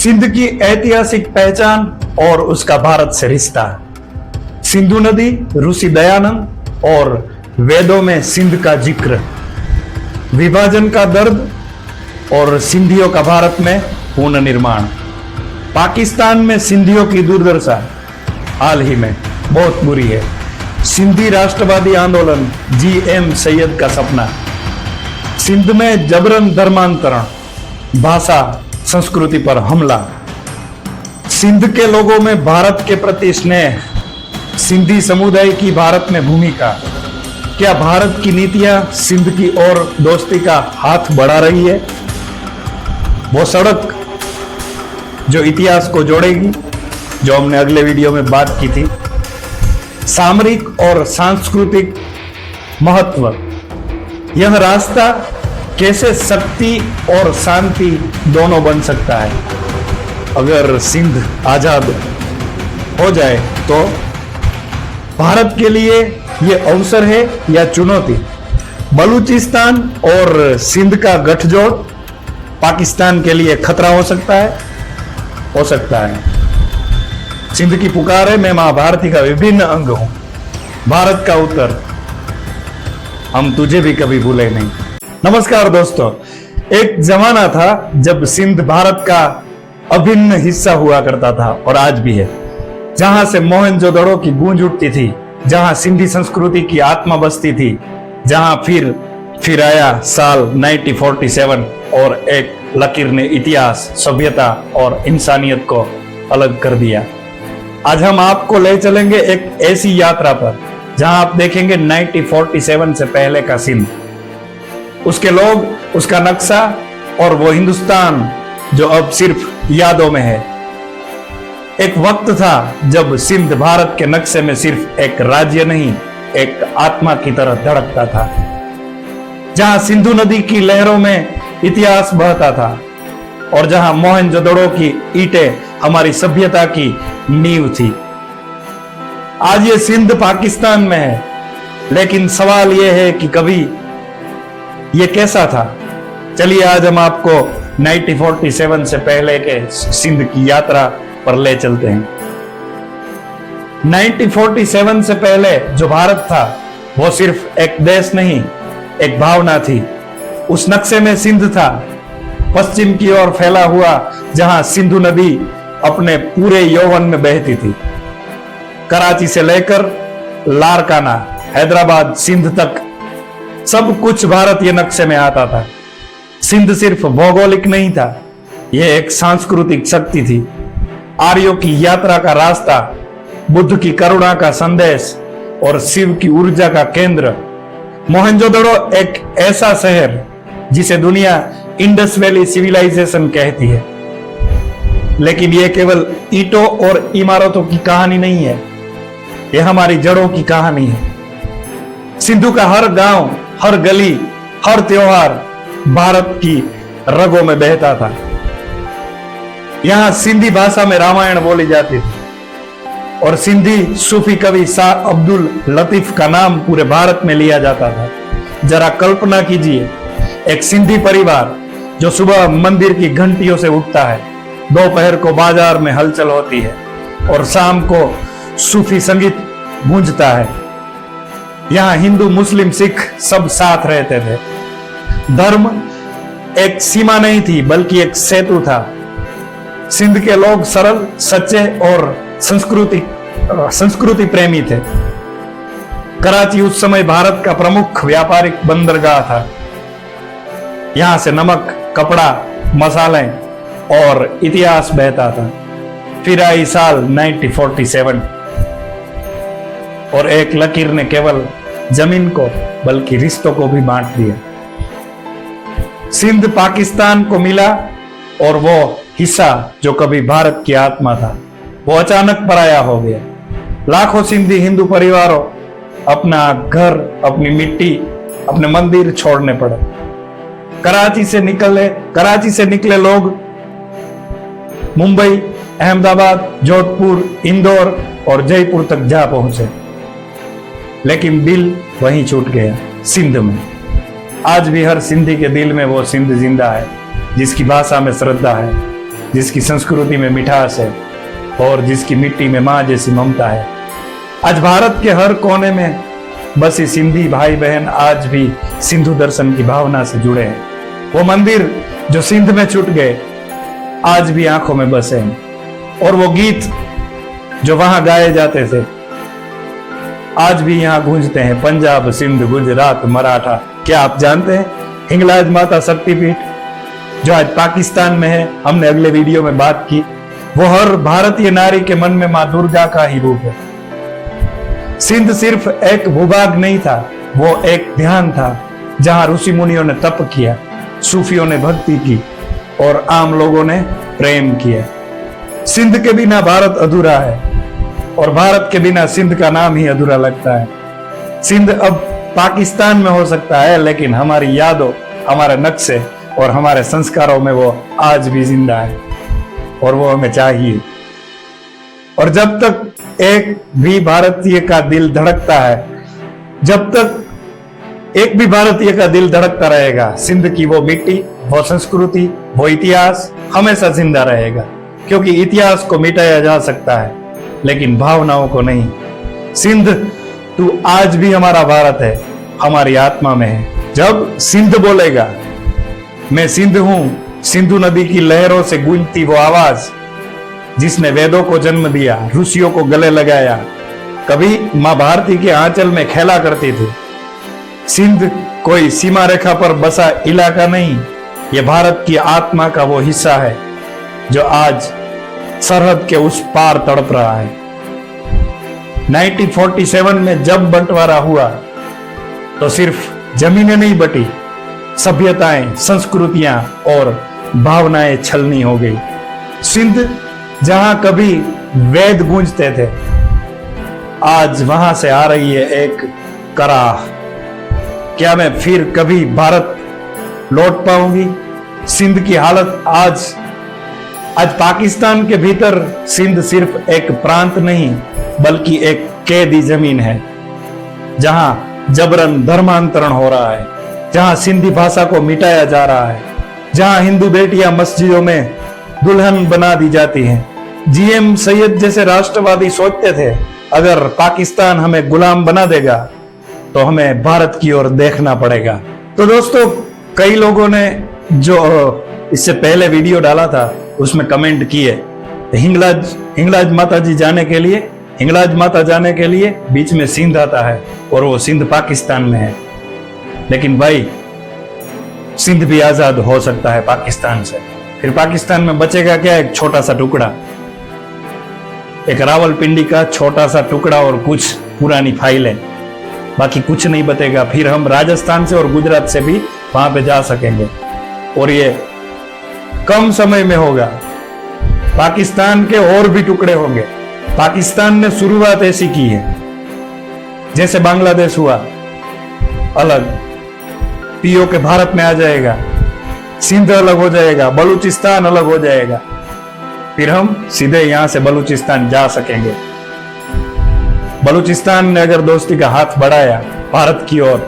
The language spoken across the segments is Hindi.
सिंध की ऐतिहासिक पहचान और उसका भारत से रिश्ता। सिंधु नदी, ऋषि दयानंद और वेदों में सिंध का जिक्र, विभाजन का दर्द और सिंधियों का भारत में पुनर्निर्माण। पाकिस्तान में सिंधियों की दुर्दशा हाल ही में बहुत बुरी है। सिंधी राष्ट्रवादी आंदोलन, GM सैयद का सपना। सिंध में जबरन धर्मांतरण, भाषा संस्कृति पर हमला। सिंध के लोगों में भारत के प्रति स्नेह, सिंधी समुदाय की भारत में भूमिका। क्या भारत की नीतियां सिंध की ओर दोस्ती का हाथ बढ़ा रही है? वो सड़क जो इतिहास को जोड़ेगी, जो हमने अगले वीडियो में बात की थी। सामरिक और सांस्कृतिक महत्व, यह रास्ता कैसे शक्ति और शांति दोनों बन सकता है। अगर सिंध आजाद हो जाए तो भारत के लिए यह अवसर है या चुनौती? बलूचिस्तान और सिंध का गठजोड़ पाकिस्तान के लिए खतरा हो सकता है? हो सकता है। सिंध की पुकार है, मैं मां भारती का विभिन्न अंग हूं। भारत का उत्तर, हम तुझे भी कभी भूले नहीं। नमस्कार दोस्तों, एक जमाना था जब सिंध भारत का अभिन्न हिस्सा हुआ करता था और आज भी है, जहां से मोहनजोदड़ो की गूंज उठती थी, जहां सिंधी संस्कृति की आत्मा बसती थी, जहां फिर आया साल 1947 और एक लकीर ने इतिहास, सभ्यता और इंसानियत को अलग कर दिया। आज हम आपको ले चलेंगे एक ऐसी यात्रा पर जहां आप देखेंगे 1947 से पहले का सिंध, उसके लोग, उसका नक्शा और वो हिंदुस्तान जो अब सिर्फ यादों में है। एक वक्त था जब सिंध भारत के नक्शे में सिर्फ एक राज्य नहीं, एक आत्मा की तरह धड़कता था, जहां सिंधु नदी की लहरों में इतिहास बहता था और जहां मोहनजोदड़ो की ईंटें हमारी सभ्यता की नींव थी। आज ये सिंध पाकिस्तान में है, लेकिन सवाल यह है कि कभी ये कैसा था? चलिए आज हम आपको 1947 से पहले के सिंध की यात्रा पर ले चलते हैं। 1947 से पहले जो भारत था वो सिर्फ एक देश नहीं, एक भावना थी। उस नक्शे में सिंध था, पश्चिम की ओर फैला हुआ, जहां सिंधु नदी अपने पूरे यौवन में बहती थी। कराची से लेकर लारकाना, हैदराबाद, सिंध तक सब कुछ भारत ये नक्शे में आता था। सिंध सिर्फ भौगोलिक नहीं था, यह एक सांस्कृतिक शक्ति थी। आर्यों की यात्रा का रास्ता, बुद्ध की करुणा का संदेश और शिव की ऊर्जा का केंद्र। मोहनजोदड़ो एक ऐसा शहर जिसे दुनिया इंडस वैली सिविलाइजेशन कहती है, लेकिन यह केवल ईंटों और इमारतों की कहानी नहीं है, यह हमारी जड़ों की कहानी है। सिंधु का हर गांव, हर गली, हर त्योहार भारत की रगों में बहता था। यहां सिंधी भाषा में रामायण बोली जाती थी और सिंधी सूफी कवि शाह अब्दुल लतीफ का नाम पूरे भारत में लिया जाता था। जरा कल्पना कीजिए, एक सिंधी परिवार जो सुबह मंदिर की घंटियों से उठता है, दोपहर को बाजार में हलचल होती है और शाम को सूफी संगीत गूंजता है। यहां हिंदू, मुस्लिम, सिख सब साथ रहते थे। धर्म एक सीमा नहीं थी, बल्कि एक सेतु था। सिंध के लोग सरल, सच्चे और संस्कृति प्रेमी थे। कराची उस समय भारत का प्रमुख व्यापारिक बंदरगाह था। यहां से नमक, कपड़ा, मसाले और इतिहास बहता था। फिर आई साल 1947 और एक लकीर ने केवल जमीन को बल्कि रिश्तों को भी बांट दिया। सिंध पाकिस्तान को मिला और वो हिस्सा जो कभी भारत की आत्मा था, वो अचानक पराया हो गया। लाखों सिंधी हिंदू परिवारों अपना घर, अपनी मिट्टी, अपने मंदिर छोड़ने पड़े। कराची से निकले लोग मुंबई, अहमदाबाद, जोधपुर, इंदौर और जयपुर तक जा पहुंचे, लेकिन दिल वहीं छूट गया, सिंध में। आज भी हर सिंधी के दिल में वो सिंध जिंदा है, जिसकी भाषा में श्रद्धा है, जिसकी संस्कृति में मिठास है और जिसकी मिट्टी में माँ जैसी ममता है। आज भारत के हर कोने में बसी सिंधी भाई बहन आज भी सिंधु दर्शन की भावना से जुड़े हैं। वो मंदिर जो सिंध में छूट गए आज भी आंखों में बसे हैं, और वो गीत जो वहां गाए जाते थे आज भी यहाँ गूंजते हैं। पंजाब, सिंध, गुजरात, मराठा। क्या आप जानते हैं हिंगलाज माता शक्तिपीठ जो आज पाकिस्तान में है, हमने अगले वीडियो में बात की, वो हर भारतीय नारी के मन में मां दुर्गा का ही रूप है। सिंध सिर्फ एक भूभाग नहीं था, वो एक ध्यान था जहां ऋषि मुनियों ने तप किया, सूफियों ने भक्ति की और आम लोगों ने प्रेम किया। सिंध के बिना भारत अधूरा है और भारत के बिना सिंध का नाम ही अधूरा लगता है। सिंध अब पाकिस्तान में हो सकता है, लेकिन हमारी यादों, हमारे नक्शे और हमारे संस्कारों में वो आज भी जिंदा है और वो हमें चाहिए। और जब तक एक भी भारतीय का दिल धड़कता है, जब तक एक भी भारतीय का दिल धड़कता रहेगा, सिंध की वो मिट्टी, वो संस्कृति, वो इतिहास हमेशा जिंदा रहेगा। क्योंकि इतिहास को मिटाया जा सकता है लेकिन भावनाओं को नहीं। सिंध तू आज भी हमारा भारत है, हमारी आत्मा में है। जब सिंध बोलेगा मैं सिंध हूं, सिंधु नदी की लहरों से गूंजती वो आवाज जिसने वेदों को जन्म दिया, ऋषियों को गले लगाया, कभी मां भारती के आंचल में खेला करती थी। सिंध कोई सीमा रेखा पर बसा इलाका नहीं, ये भारत की आत्मा का वो हिस्सा है जो आज सरहद के उस पार तड़प रहा है। 1947 में जब बंटवारा हुआ तो सिर्फ जमीनें नहीं बटी, सभ्यताएं, संस्कृतियां और भावनाएं छलनी हो गई। सिंध जहां कभी वेद गूंजते थे, आज वहां से आ रही है एक कराह। क्या मैं फिर कभी भारत लौट पाऊंगी? सिंध की हालत आज पाकिस्तान के भीतर सिंध सिर्फ एक प्रांत नहीं बल्कि एक कैदी जमीन है जहां जबरन धर्मांतरण हो रहा है, जहां सिंधी भाषा को मिटाया जा रहा है, जहां हिंदू बेटियां मस्जिदों में दुल्हन बना दी जाती हैं। जीएम सैयद जैसे राष्ट्रवादी सोचते थे अगर पाकिस्तान हमें गुलाम बना देगा तो हमें भारत की ओर देखना पड़ेगा। तो दोस्तों, कई लोगों ने जो इससे पहले वीडियो डाला था उसमें कमेंट किए हिंगलाज माता जाने के लिए बीच में सिंध आता है और वो सिंध पाकिस्तान में है। लेकिन भाई, सिंध भी आजाद हो सकता है पाकिस्तान से। फिर पाकिस्तान में बचेगा क्या? एक छोटा सा टुकड़ा, एक रावलपिंडी का छोटा सा टुकड़ा और कुछ पुरानी फाइलें, बाकी कुछ नहीं बचेगा। फिर हम राजस्थान से और गुजरात से भी वहां पे जा सकेंगे और ये कम समय में होगा। पाकिस्तान के और भी टुकड़े होंगे। पाकिस्तान ने शुरुआत ऐसी की है जैसे बांग्लादेश हुआ अलग, पीओ के भारत में आ जाएगा, सिंध अलग हो जाएगा, बलूचिस्तान अलग हो जाएगा, फिर हम सीधे यहां से बलूचिस्तान जा सकेंगे। बलूचिस्तान ने अगर दोस्ती का हाथ बढ़ाया भारत की ओर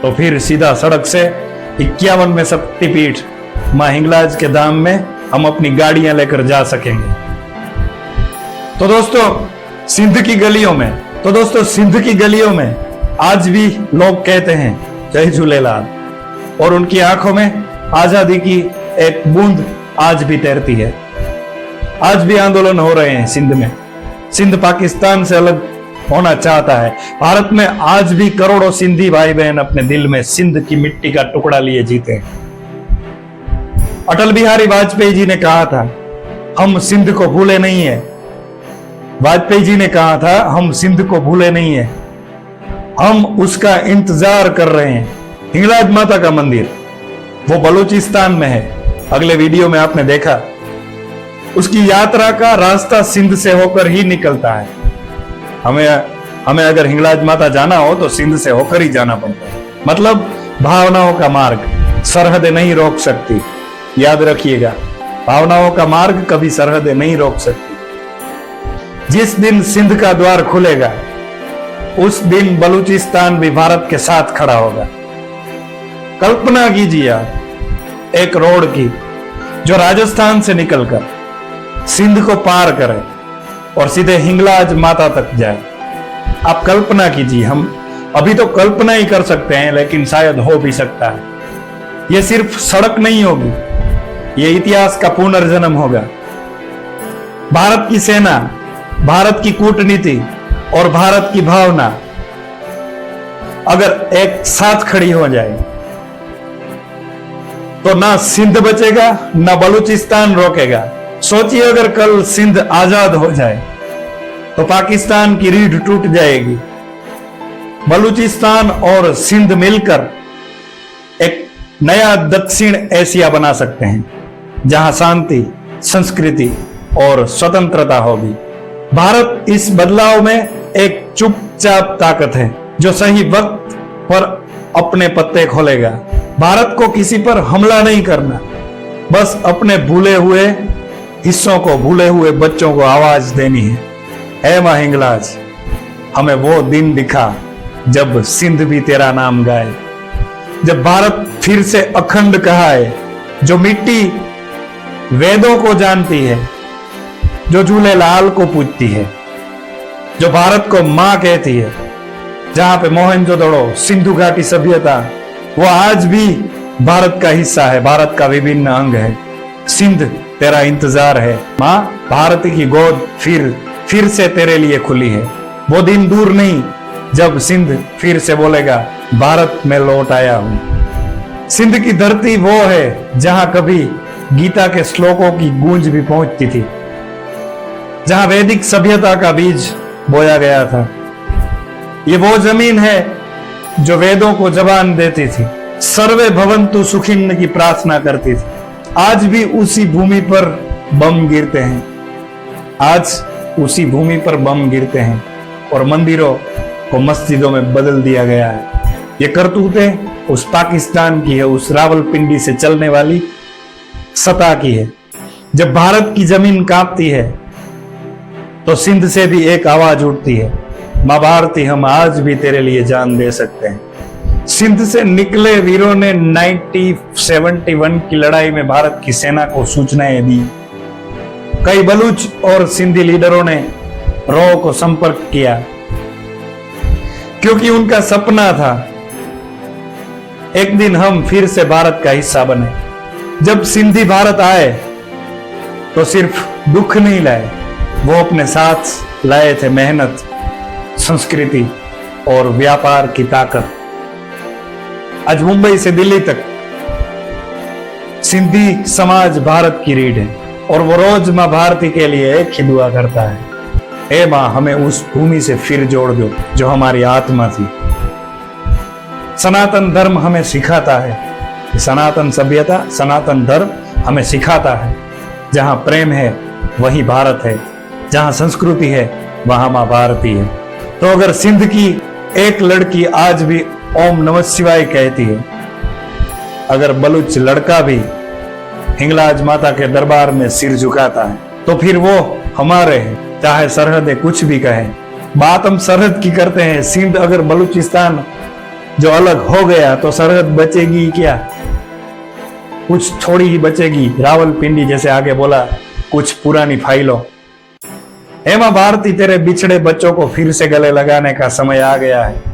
तो फिर सीधा सड़क से 51 में शक्तिपीठ मां हिंगलाज के धाम में हम अपनी गाड़ियां लेकर जा सकेंगे। तो दोस्तों, सिंध की गलियों में आज भी लोग कहते हैं जय झूलेलाल और उनकी आंखों में आजादी की एक बूंद आज भी तैरती है। आज भी आंदोलन हो रहे हैं सिंध में। सिंध पाकिस्तान से अलग होना चाहता है। भारत में आज भी करोड़ों सिंधी भाई बहन अपने दिल में सिंध की मिट्टी का टुकड़ा लिए जीते हैं। अटल बिहारी वाजपेयी जी ने कहा था हम सिंध को भूले नहीं है। वाजपेयी जी ने कहा था हम सिंध को भूले नहीं है, हम उसका इंतजार कर रहे हैं। हिंगलाज माता का मंदिर वो बलूचिस्तान में है। अगले वीडियो में आपने देखा उसकी यात्रा का रास्ता सिंध से होकर ही निकलता है। हमें अगर हिंगलाज माता जाना हो तो सिंध से होकर ही जाना पड़ता है। मतलब भावनाओं का मार्ग सरहदें नहीं रोक सकती। याद रखिएगा, भावनाओं का मार्ग कभी सरहदें नहीं रोक सकती। जिस दिन सिंध का द्वार खुलेगा उस दिन बलूचिस्तान भी भारत के साथ खड़ा होगा। कल्पना कीजिए आप एक रोड की जो राजस्थान से निकलकर सिंध को पार करे और सीधे हिंगलाज माता तक जाए। आप कल्पना कीजिए, हम अभी तो कल्पना ही कर सकते हैं, लेकिन शायद हो भी सकता है। यह सिर्फ सड़क नहीं होगी, यह इतिहास का पुनर्जन्म होगा। भारत की सेना, भारत की कूटनीति और भारत की भावना अगर एक साथ खड़ी हो जाए तो ना सिंध बचेगा, ना बलूचिस्तान रोकेगा। सोचिए, अगर कल सिंध आजाद हो जाए तो पाकिस्तान की रीढ़ टूट जाएगी। बलूचिस्तान और सिंध मिलकर एक नया दक्षिण एशिया बना सकते हैं, जहां शांति, संस्कृति और स्वतंत्रता होगी। भारत इस बदलाव में एक चुपचाप ताकत है जो सही वक्त पर अपने पत्ते खोलेगा। भारत को किसी पर हमला नहीं करना, बस अपने भूले हुए हिस्सों को, भूले हुए बच्चों को आवाज देनी है। हे मां हिंगलाज, हमें वो दिन दिखा जब सिंध भी तेरा नाम गाए, जब भारत फिर से अखंड कहाए, जो मिट्टी वेदों को जानती है, जो झूलेलाल को पूजती है, जो भारत को मां कहती है, जहां पे मोहनजोदड़ो, सिंधु घाटी सभ्यता वो आज भी भारत का हिस्सा है, भारत का विभिन्न अंग है। सिंध तेरा इंतजार है मां, भारत की गोद फिर से तेरे लिए खुली है। वो दिन दूर नहीं जब सिंध फिर से बोलेगा, भारत में लौट आया हूं। सिंध की धरती वो है जहां कभी गीता के श्लोकों की गूंज भी पहुंचती थी, जहां वैदिक सभ्यता का बीज बोया गया था। ये वो जमीन है जो वेदों को जबान देती थी, सर्वे भवन्तु सुखिन्न की प्रार्थना करती थी। आज भी उसी भूमि पर बम गिरते हैं, आज उसी भूमि पर बम गिरते हैं और मंदिरों को मस्जिदों में बदल दिया गया है। ये करतूतें उस पाकिस्तान की है, उस रावलपिंडी से चलने वाली सत्ता की है। जब भारत की जमीन कांपती है तो सिंध से भी एक आवाज उठती है, मां भारती, हम आज भी तेरे लिए जान दे सकते हैं। सिंध से निकले वीरों ने 1971 की लड़ाई में भारत की सेना को सूचनाएं दी। कई बलूच और सिंधी लीडरों ने रॉ को संपर्क किया, क्योंकि उनका सपना था एक दिन हम फिर से भारत का हिस्सा बने। जब सिंधी भारत आए तो सिर्फ दुख नहीं लाए, वो अपने साथ लाए थे मेहनत, संस्कृति और व्यापार की ताकत। आज मुंबई से दिल्ली तक सिंधी समाज भारत की रीढ़ है और वो रोज मां भारती के लिए एक ही दुआ करता है, हे मां, हमें उस भूमि से फिर जोड़ दो जो हमारी आत्मा थी। सनातन धर्म हमें सिखाता है, सनातन सभ्यता, सनातन धर्म हमें सिखाता है, जहां प्रेम है वही भारत है, जहां संस्कृति है वहां मां भारती है। तो अगर सिंध की एक लड़की आज भी ओम नमः शिवाय कहती है, अगर बलूच लड़का भी हिंगलाज माता के दरबार में सिर झुकाता है, तो फिर वो हमारे हैं, चाहे सरहदें कुछ भी कहें। बात हम सरहद की करते हैं। सिंध अगर बलूचिस्तान जो अलग हो गया तो सरहद बचेगी क्या? कुछ थोड़ी ही बचेगी। रावलपिंडी जैसे आगे बोला, कुछ पुरानी फाइलों। हे मां भारती, तेरे बिछड़े बच्चों को फिर से गले लगाने का समय आ गया है।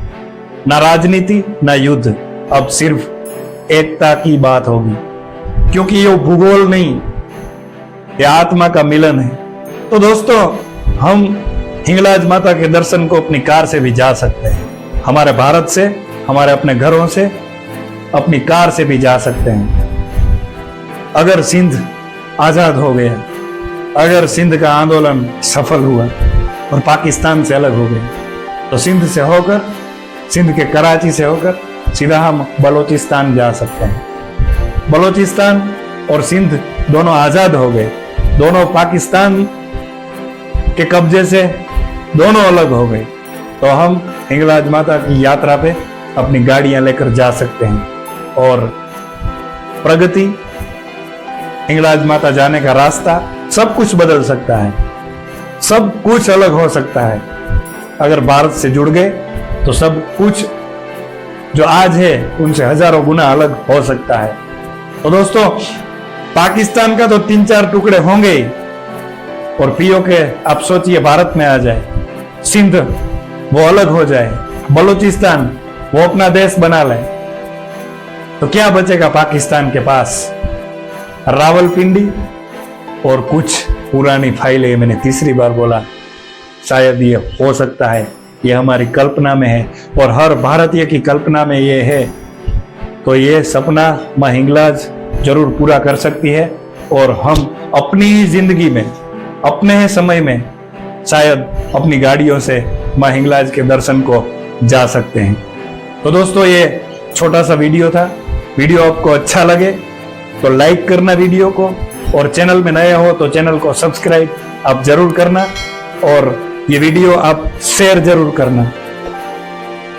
ना राजनीति ना युद्ध, अब सिर्फ एकता की बात होगी, क्योंकि ये भूगोल नहीं, ये आत्मा का मिलन है। तो दोस्तों, हम हिंगलाज माता के दर्शन को अपनी कार से भी जा सकते हैं, हमारे भारत से, हमारे अपने घरों से, अपनी कार से भी जा सकते हैं। अगर सिंध आजाद हो गया, अगर सिंध का आंदोलन सफल हुआ और पाकिस्तान से अलग हो गए, तो सिंध से होकर, सिंध के कराची से होकर सीधा हम बलूचिस्तान जा सकते हैं। बलूचिस्तान और सिंध दोनों आजाद हो गए, दोनों पाकिस्तान के कब्जे से दोनों अलग हो गए, तो हम हिंगलाज माता की यात्रा पे अपनी गाड़ियां लेकर जा सकते हैं और प्रगति, हिंगलाज माता जाने का रास्ता, सब कुछ बदल सकता है, सब कुछ अलग हो सकता है। अगर भारत से जुड़ गए तो सब कुछ जो आज है उनसे हजारों गुना अलग हो सकता है। तो दोस्तों, पाकिस्तान का तो 3-4 टुकड़े होंगे ही, और पीओके आप सोचिए भारत में आ जाए, सिंध वो अलग हो जाए, बलूचिस्तान वो अपना देश बना ले, तो क्या बचेगा पाकिस्तान के पास? रावलपिंडी और कुछ पुरानी फाइलें। मैंने तीसरी बार बोला, शायद ये हो सकता है, ये हमारी कल्पना में है और हर भारतीय की कल्पना में ये है। तो ये सपना मां हिंगलाज जरूर पूरा कर सकती है और हम अपनी ही जिंदगी में, अपने ही समय में शायद अपनी गाड़ियों से मां हिंगलाज के दर्शन को जा सकते हैं। तो दोस्तों, ये छोटा सा वीडियो था। वीडियो आपको अच्छा लगे तो लाइक करना वीडियो को, और चैनल में नए हो तो चैनल को सब्सक्राइब आप जरूर करना, और ये वीडियो आप शेयर जरूर करना,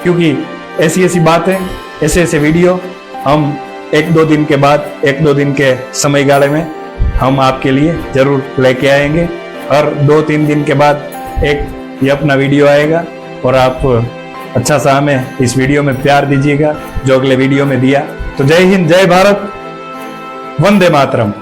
क्योंकि ऐसी ऐसी बातें, ऐसे ऐसे वीडियो हम 1-2 दिन के बाद, 1-2 दिन के समय गाड़े में हम आपके लिए जरूर लेके आएंगे। हर 2-3 दिन के बाद एक ये अपना वीडियो आएगा, और आप अच्छा सा हमें इस वीडियो में प्यार दीजिएगा जो अगले वीडियो में दिया। तो जय हिंद, जय भारत, वंदे मातरम।